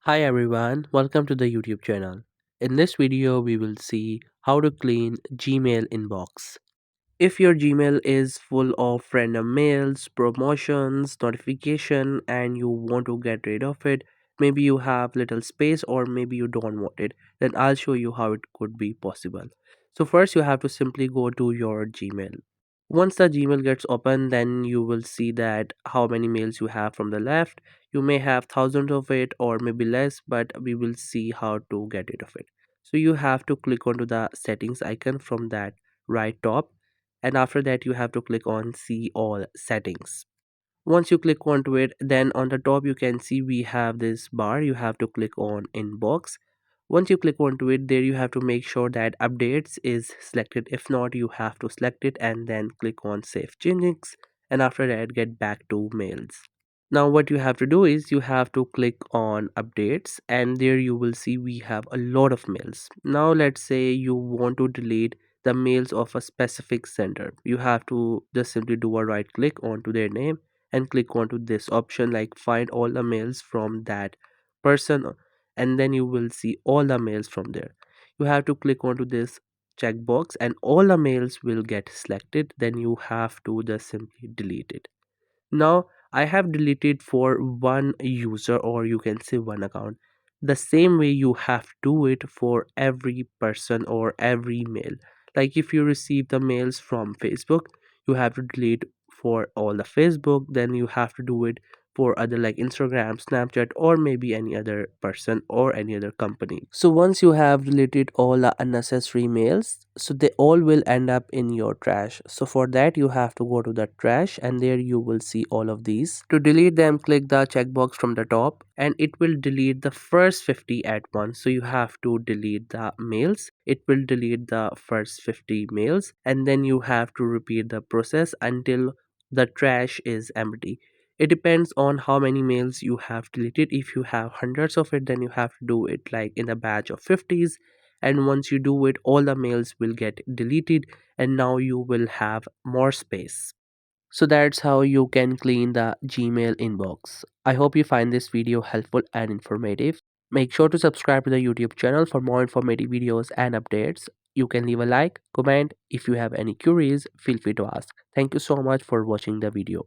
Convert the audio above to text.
Hi everyone, welcome to the YouTube channel. In this video, we will see how to clean Gmail inbox. If your Gmail is full of random mails, promotions, notification and you want to get rid of it, maybe you have little space or maybe you don't want it, then I'll show you how it could be possible. So first you have to simply go to your Gmail. Once the Gmail gets open, then you will see that how many mails you have from the left. You may have thousands of it or maybe less, but we will see how to get rid of it. So you have to click onto the settings icon from that right top, and after that you have to click on see all settings. Once you click onto it, then on the top you can see we have this bar. You have to click on inbox. Once you click onto it, there you have to make sure that updates is selected. If not, you have to select it and then click on save changes, and after that get back to mails. Now what you have to do is you have to click on updates, and there you will see we have a lot of mails. Now let's say you want to delete the mails of a specific sender. You have to just simply do a right click onto their name and click onto this option like find all the mails from that person, and then you will see all the mails from there. You have to click onto this checkbox and all the mails will get selected. Then you have to just simply delete it. Now I have deleted for one user, or you can say one account. The same way you have to do it for every person or every mail. Like if you receive the mails from Facebook, you have to delete for all the Facebook, then you have to do it for other like Instagram, Snapchat, or maybe any other person or any other company. So once you have deleted all the unnecessary mails, so they all will end up in your trash. So for that you have to go to the trash, and there you will see all of these. To delete them, click the checkbox from the top and it will delete the first 50 at once. So you have to delete the mails. It will delete the first 50 mails, and then you have to repeat the process until the trash is empty. It depends on how many mails you have deleted. If you have hundreds of it, then you have to do it like in a batch of 50s, and once you do it, all the mails will get deleted, and now you will have more space. So that's how you can clean the Gmail inbox. I hope you find this video helpful and informative. Make sure to subscribe to the YouTube channel for more informative videos and updates. You can leave a like, comment. If you have any queries, feel free to ask. Thank you so much for watching the video.